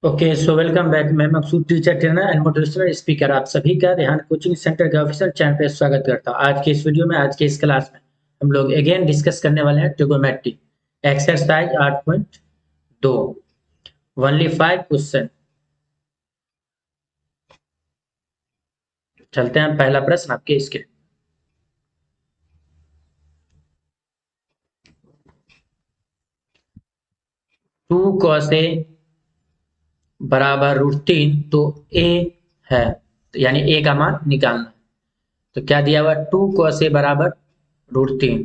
Okay so welcome back. मैं Maqsood teacher trainer and motivational speaker आप सभी का ध्यान कोचिंग सेंटर के ऑफिशियल चैनल पे स्वागत करता हूँ। आज के इस वीडियो में, आज के इस क्लास में हम लोग अगेन डिस्कस करने वाले हैं ट्रिगोनोमेट्री एक्सरसाइज 8.2 ओनली 5 क्वेश्चन। चलते हैं पहला प्रश्न आपके इसके। टू कॉस ए बराबर √3 तो ए है, तो यानी ए का मान निकालना है। तो क्या दिया हुआ? टू कॉस ए बराबर √3।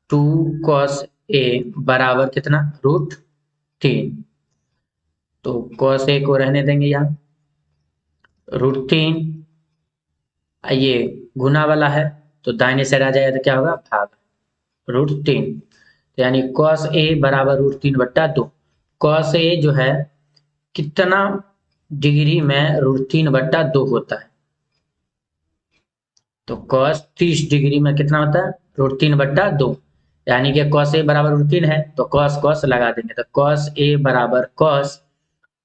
टू कॉस ए बराबर कितना? √3। तो कॉस ए को रहने देंगे यहाँ, √3। ये गुना वाला है तो दाहिने साइड आ जाएगा तो क्या होगा? भाग √3। तो यानी कॉस ए बराबर √3/2। कॉस ए जो है कितना डिग्री में √3/2 होता है? तो कॉस 30 डिग्री में कितना होता है? √3/2। यानी कि कॉस ए बराबर √3 है तो कॉस कॉस लगा देंगे, तो कॉस ए बराबर कॉस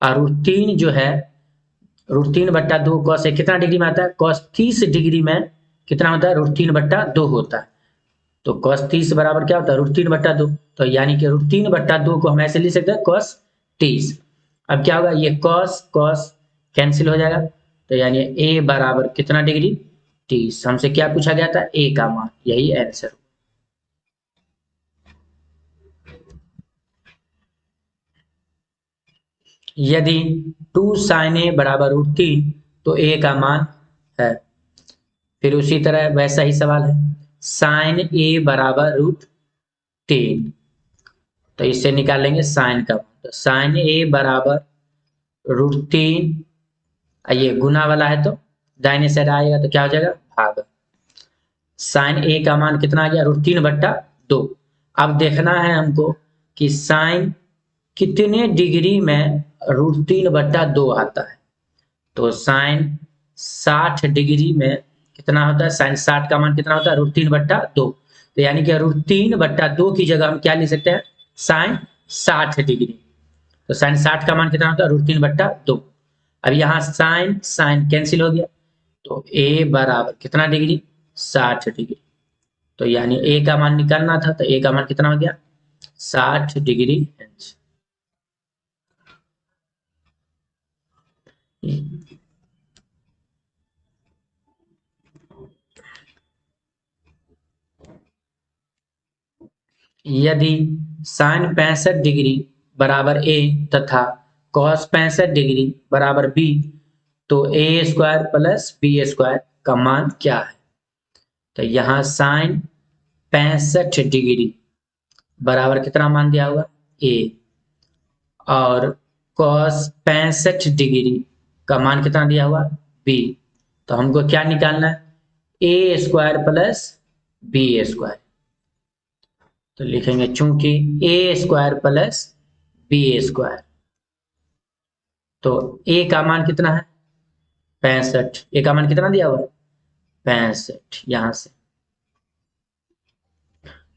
और √3 जो है √3/2 कॉस ए कितना डिग्री में आता है? कॉस 30 डिग्री में कितना होता है? √3/2 होता है। तो कॉस 30 बराबर क्या होता है? √3/2। तो यानी कि √3/2 को हम ऐसे लिख सकते हैं कॉस 30। अब क्या होगा? ये कॉस कॉस कैंसिल हो जाएगा, तो यानी ए बराबर कितना डिग्री? 30। हमसे क्या पूछा गया था? ए का मान, यही आंसर। यदि 2 sin ए बराबर √3 तो ए का मान है। फिर उसी तरह वैसा ही सवाल है, साइन ए बराबर √3। तो इससे निकालेंगे साइन का मान। तो साइन ए बराबर √3, ये गुना वाला है तो दाहिने साइड आएगा तो क्या हो जाएगा? भाग। साइन ए का मान कितना आ गया? √3/2। अब देखना है हमको कि साइन कितने डिग्री में √3/2 आता है। तो साइन 60 डिग्री में कितना होता है? साइन 60 का मान कितना होता है? √3/2। तो यानी कि √3/2 की जगह हम क्या लिख सकते हैं? Sign 60 degree. तो साइन 60 का मान कितना होता है? √3/2। अब यहाँ साइन साइन कैंसिल हो गया, तो ए बराबर कितना डिग्री? 60 डिग्री। तो यानी ए का मान निकालना था, तो ए का मान कितना हो गया? 60 डिग्री आंसर। यदि साइन 65 डिग्री बराबर ए तथा कॉस 65 डिग्री बराबर बी, तो ए स्क्वायर प्लस बी स्क्वायर का मान क्या है? तो यहाँ साइन 65 डिग्री बराबर कितना मान दिया हुआ? ए। और कॉस 65 डिग्री का मान कितना दिया हुआ? बी। तो हमको क्या निकालना है? ए स्क्वायर प्लस बी स्क्वायर। तो लिखेंगे चूंकि ए स्क्वायर प्लस बी स्क्वायर, तो ए का मान कितना है? 65। ए का मान कितना दिया हुआ है? 65। यहां से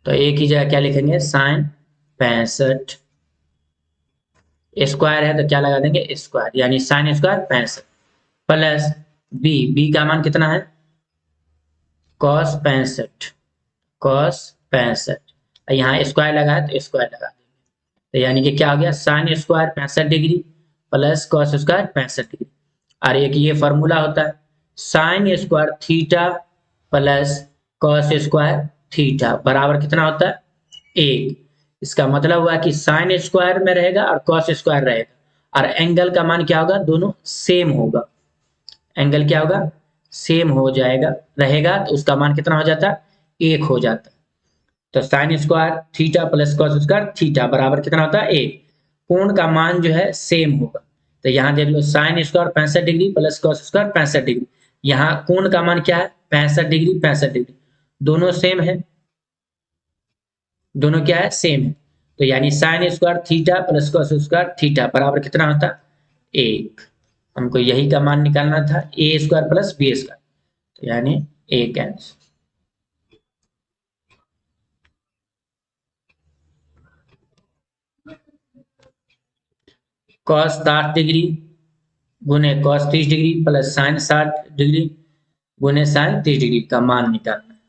तो ए की जगह क्या लिखेंगे? साइन 65। स्क्वायर है तो क्या लगा देंगे? स्क्वायर, यानी sine square 65 plus B. B का मान कितना है? कॉस 65। कॉस 65, यहाँ स्क्वायर लगा है तो स्क्वायर लगा देंगे। तो यानी कि क्या हो गया? Sign square 65 degree plus cos square 65 degree. और एक ये फॉर्मूला होता है, sine square theta plus cos square theta बराबर कितना होता है? 1। इसका मतलब हुआ कि साइन स्क्वायर में रहेगा और कॉस स्क्वायर रहेगा, और एंगल का मान क्या होगा? दोनों सेम होगा। एंगल क्या होगा? सेम हो जाएगा, रहेगा, तो उसका मान कितना हो जाता है? 1 हो जाता है। तो sine square theta plus cos square theta बराबर कितना होता है? 1। कोण का मान जो है सेम होगा। तो यहाँ देख लो, sine square 65 degree plus cos square 65 degree. यहाँ कोण का मान क्या है? 65 डिग्री 65 डिग्री। दोनों सेम है, दोनों क्या है? सेम है। तो यानी sine square theta plus cos square theta बराबर कितना होता है? 1। हमको यही का मान निकालना था, ए स्क्वायर प्लस बी स्क्वायर। तो यानी 1 आंसर। कॉस 60 डिग्री गुने cos 30 degree plus sign 60 degree गुने साइन 30 डिग्री का मान निकालना है।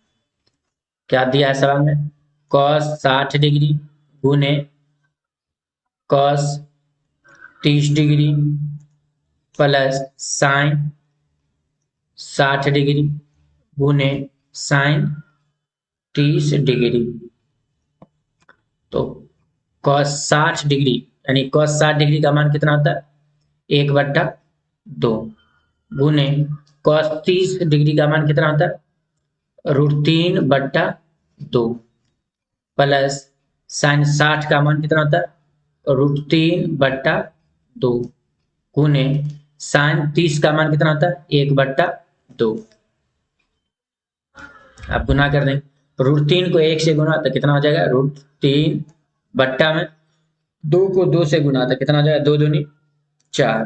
क्या दिया है सवाल में? कॉस 60 डिग्री गुने cos 30 degree plus sign 60 degree गुने साइन 30 डिग्री। तो कॉस 60 डिग्री यानी कॉस 60 डिग्री का मान कितना होता है? 1/2 गुने कॉस 30 डिग्री का मान कितना होता है? √3/2 प्लस साइन 60 का मान कितना होता है? √3/2 गुने साइन 30 का मान कितना होता है? 1/2। आप गुना कर देंगे, √3 को 1 से गुना तो कितना हो जाएगा? √3 बट्टा में 2 को 2 से गुना तो कितना हो जाएगा? 2 दूनी 4।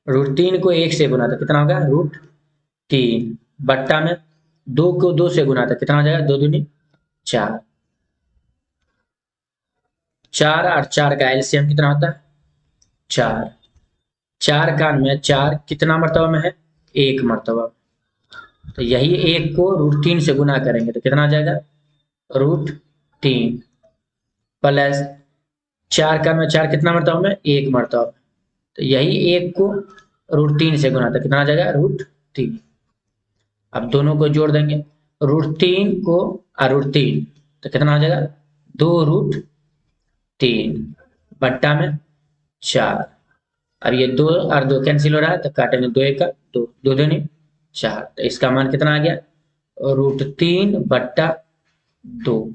√3 को 1 से गुना तो कितना होगा? √3 बट्टा में 2 को 2 से गुना तो कितना हो जाएगा? 2 दूनी 4। 4 और 4 का एलसीएम कितना होता है? 4। 4 का में 4 कितना मर्तबा में है? 1 मर्तबा। तो यही 1 को √3 से गुना करेंगे तो कितना आ जाएगा? √3 प्लस 4 का में 4 कितना मर्तबा में? 1 मर्तबा। तो यही 1 को √3 से गुना तो कितना आ जाएगा? √3। अब दोनों को जोड़ देंगे, √3 को √3 तो कितना हो जाएगा? 2√3 बट्टा में 4। अब ये 2 और 2 कैंसिल हो रहा है तो काटेंगे, 2 1 2, 2 दूनी 4। तो इसका मान कितना आ गया? √3/2।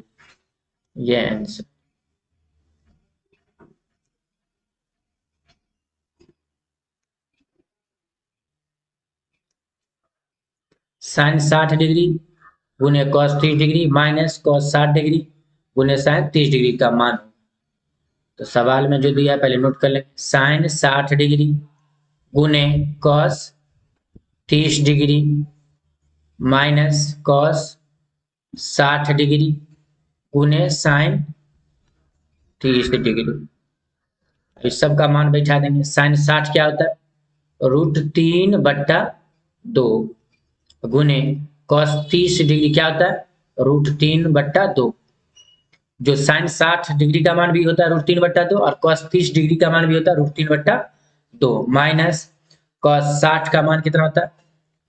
ये आंसर। साइन 60 डिग्री गुने cos 30 degree minus cos 60 degree गुने साइन 30 डिग्री का मान। तो सवाल में जो दिया है पहले नोट कर लेंगे। साइन 60 डिग्री गुने cos 30 degree minus cos 60 degree गुने साइन 30 डिग्री। इस सब का मान बैठा देंगे। साइन 60 क्या होता है? √3/2 गुने कॉस 30 डिग्री क्या होता है? √3/2। जो साइन 60 डिग्री का मान भी होता है √3/2 और कॉस 30 डिग्री का मान भी होता है √3/2 माइनस कॉस 60 का मान कितना होता है?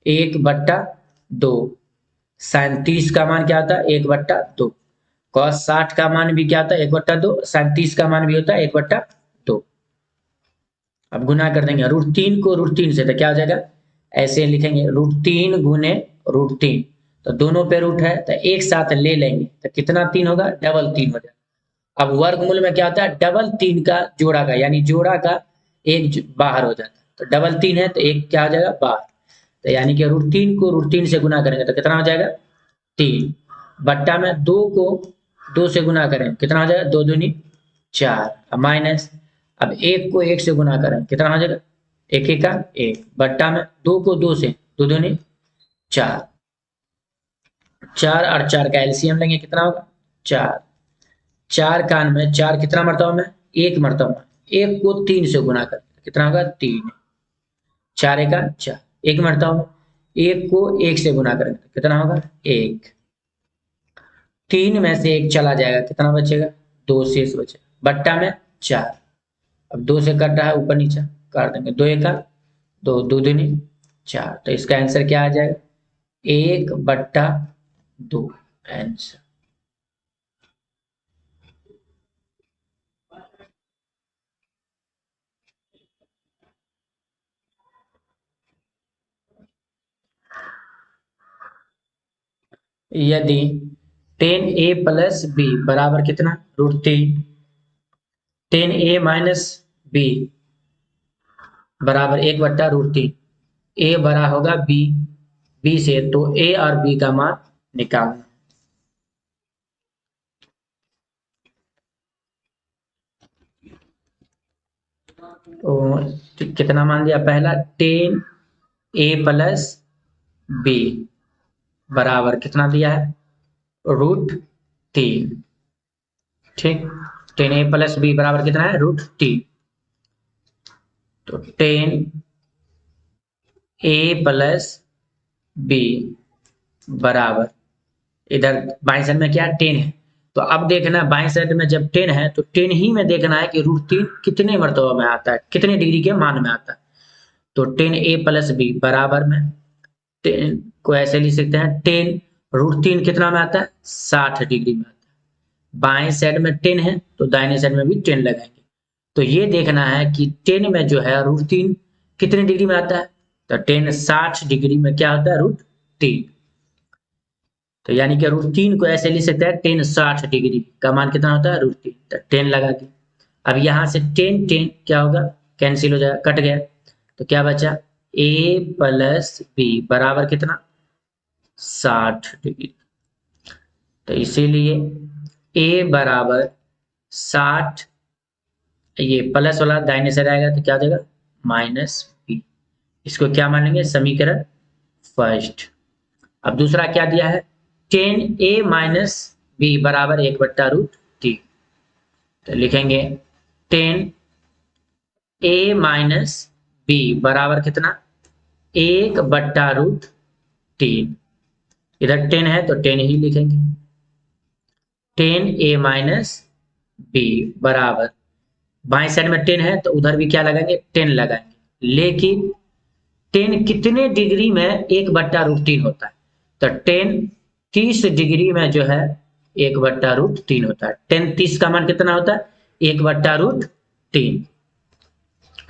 1/2। साइन 30 का मान क्या होता है? 1/2। कॉस 60 का मान भी क्या होता है? 1/2। साइन 30 का मान भी होता है 1/2। अब गुना कर देंगे √3 को √3 से तो क्या हो जाएगा? ऐसे लिखेंगे √3 गुने √3। तो दोनों पे रूट है तो एक साथ ले लेंगे तो कितना 3 होगा? डबल 3 हो जाएगा। अब वर्गमूल में क्या होता है? डबल 3 का जोड़ा का, यानी जोड़ा का एक बाहर हो जाता है। तो डबल 3 है तो एक क्या हो जाएगा? बाहर। तो यानी कि √3 को √3 से गुना करेंगे तो कितना हो जाएगा? 3 बट्टा में 2 को 2 से गुना करें कितना हो जाएगा? 2 दूनी 4 माइनस अब 1 को 1 से गुना करें कितना हो जाएगा? 1 1 का 1 बट्टा में 2 को 2 से 2 दूनी 4। 4 और 4 का एलसीएम लेंगे कितना होगा? 4। 4 का में 4 कितना मरतबा में? 1 मरतबा में। 1 को 3 से गुना कर कितना होगा? 3। 4 1 4 1 मरतबा में। 1 को 1 से गुना करेंगे तो कितना होगा? 1। 3 में से 1 चला जाएगा कितना बचेगा? 2 शेष बचेगा बट्टा में 4। अब 2 से कट रहा है ऊपर नीचे काट देंगे, 2 1 2 2 दूनी 4। तो इसका आंसर क्या आ जाएगा? 1/2 आंसर। यदि tan a प्लस बी बराबर कितना? √3। tan a माइनस बी बराबर 1/√3। a बड़ा होगा b से, तो a और b का मान निकालना। तो कितना मान दिया? पहला tan a प्लस बी बराबर कितना दिया है? √3। ठीक, tan a प्लस बी बराबर कितना है? √3। तो 10a प्लस बी बराबर, इधर बाएं साइड में क्या 10 है, तो अब देखना बाएं साइड में जब 10 है तो 10 ही में देखना है कि √3 कितने मर्तबा में आता है, कितने डिग्री के मान में आता है। तो 10a प्लस बी बराबर में 10 को ऐसे लिख सकते हैं, 10 √3 कितना में आता है, 60 डिग्री में आता है। बाएं साइड में 10 है तो दाहिने साइड में भी 10 लगाएंगे। तो ये देखना है कि 10 में जो है √3 कितने डिग्री में आता है, तो 10 60 डिग्री में क्या होता है, √3। तो यानी कि √3 को ऐसे लिख सकते हैं, 10 60 डिग्री का मान कितना होता है, √3। तो 10 लगा दी। अब यहां से 10 10 क्या होगा, कैंसिल हो जाएगा, कट गया। तो क्या बचा, a प्लस बी बराबर कितना, 60 डिग्री। तो इसीलिए a बराबर 60, ये प्लस वाला दाहिने साइड आएगा तो क्या हो जाएगा, -b। इसको क्या मानेंगे, समीकरण फर्स्ट। अब दूसरा क्या दिया है, 10a माइनस बी बराबर 1/√3। तो लिखेंगे 10a माइनस बी बराबर कितना, 1/√3। इधर 10 है तो 10 ही लिखेंगे। 10a माइनस बी बराबर, बाएं साइड में 10 है तो उधर भी क्या लगाएंगे, 10 लगाएंगे। लेकिन 10 कितने डिग्री में 1/√3 होता है, तो 10 30 डिग्री में जो है 1/√3 होता है। 10 30 का मान कितना होता है, 1/√3।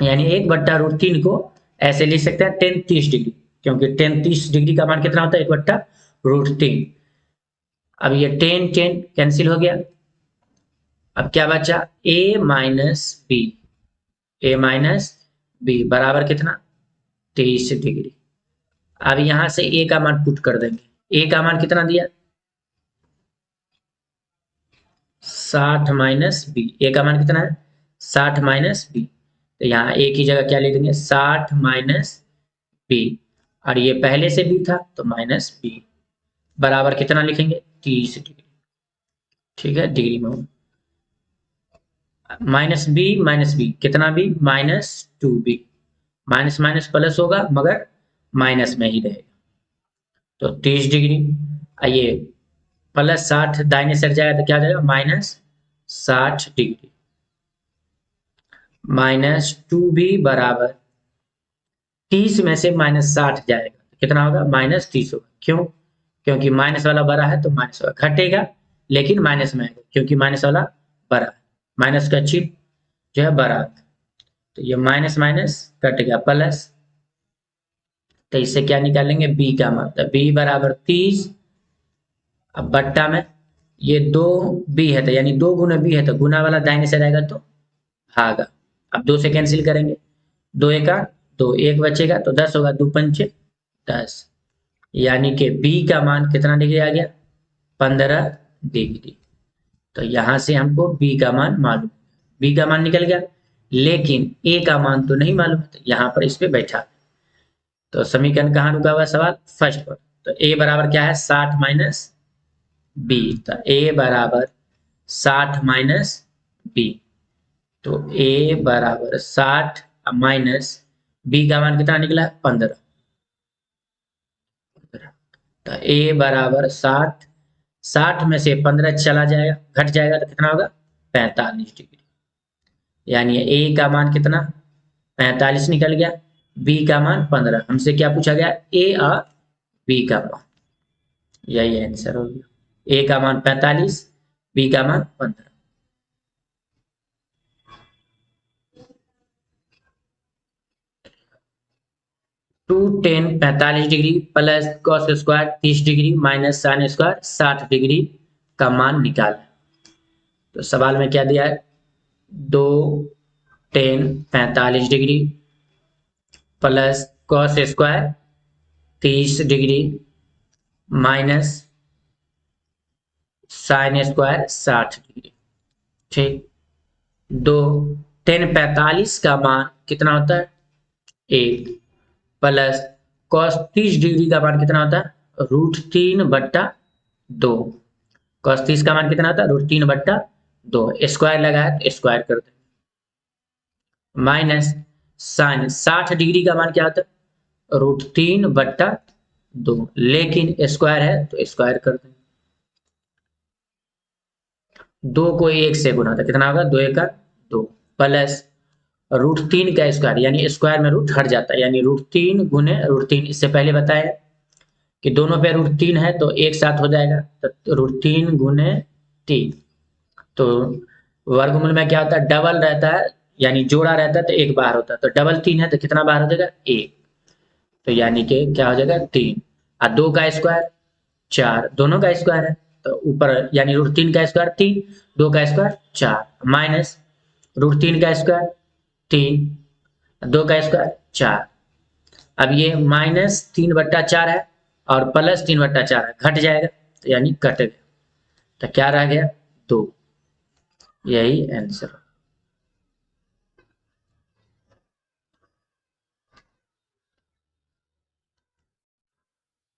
यानी 1/√3 को ऐसे लिख सकते हैं 10 30 डिग्री, क्योंकि 10 30 डिग्री का मान कितना होता है, 1/√3। अब ये 10 10 कैंसिल हो गया। अब क्या बचा, a minus B, a minus B बराबर कितना, 23 डिग्री। अब यहां से a का मान पुट कर देंगे। a का मान कितना दिया, 60 माइनस बी। a का मान कितना है, 60 माइनस बी। तो यहाँ a की जगह क्या ले देंगे, 60 माइनस बी, और ये पहले से b था तो माइनस बी बराबर कितना लिखेंगे, 30 डिग्री। ठीक है, डिग्री में माइनस बी कितना, B -2b। Minus minus plus होगा मगर माइनस में ही रहेगा। तो 30 डिग्री, आइए प्लस 60 दाहिने साइड जाएगा तो क्या जाएगा, -60 डिग्री। -2b बराबर 30 में से -60 जाएगा तो कितना होगा, -30 होगा। क्यों, क्योंकि माइनस वाला बड़ा है तो माइनस वाला घटेगा, लेकिन माइनस में आएगा क्योंकि माइनस वाला बड़ा है। माइनस का चिन्ह जो है बड़ा, तो ये माइनस माइनस कट गया प्लस। तो इससे क्या निकालेंगे, b का मान। तो b बराबर 30, अब बट्टा में ये 2b है तो यानी 2 गुना b है तो गुना वाला दाहिने से रहेगा तो भागा। अब 2 से कैंसिल करेंगे, 2 एका 2, 1 बचेगा तो 10 होगा, 2 पंचे 10। यानी कि b का मान कितना डिग्री आ गया, 15 डिग्री। तो यहां से हमको b का मान मालूम, b का मान निकल गया, लेकिन a का मान तो नहीं मालूम, तो यहाँ पर इस पे बैठा। तो समीकरण कहाँ रुका हुआ है, सवाल फर्स्ट पर। तो a बराबर क्या है, 60 माइनस बी। तो a बराबर 60 माइनस बी। तो a बराबर 60 माइनस b का मान कितना निकला, 15। तो a बराबर 60, 60 में से 15 चला जाएगा, घट जाएगा तो कितना होगा, 45 डिग्री। यानी a का मान कितना, 45 निकल गया, b का मान 15। हमसे क्या पूछा गया, a और b का मान, यही आंसर हो गया। a का मान 45, b का मान 15। 2tan 45 degree plus cos square 30 degree minus sin square 60 degree का मान निकाल। तो सवाल में क्या दिया है, 2tan 45 degree plus cos square 30 degree minus sin square 60 degree. ठीक, 2tan 45 का मान कितना होता है, 1 प्लस cos 30 डिग्री का मान कितना होता है, √3/2। cos 30 का मान कितना होता है, √3/2। स्क्वायर लगा है तो स्क्वायर कर दे, माइनस साइन 60 डिग्री का मान क्या होता है, √3/2, लेकिन स्क्वायर है तो स्क्वायर कर दें। 2 को 1 से गुना था, कितना होगा, 2 1 2 प्लस √3 का स्क्वायर, यानी स्क्वायर में रूट हट जाता है, यानी √3 गुने √3। इससे पहले बताया कि दोनों पे √3 है तो एक साथ हो जाएगा, तो √3 गुने 3। तो वर्गमूल में क्या होता है, डबल रहता है, यानी जोड़ा रहता है तो एक बाहर होता है, तो डबल 3 है तो कितना बाहर हो जाएगा, 1। तो यानी कि क्या हो जाएगा, 3 और 2 का स्क्वायर 4, दोनों का स्क्वायर है तो ऊपर, यानी √3 का स्क्वायर 3, 2 का स्क्वायर 4, माइनस √3 का स्क्वायर 3, 2 का स्क्वायर 4। अब ये -3/4 है और +3/4 है, घट जाएगा तो यानी कट गया, तो क्या रह गया, 2। यही आंसर।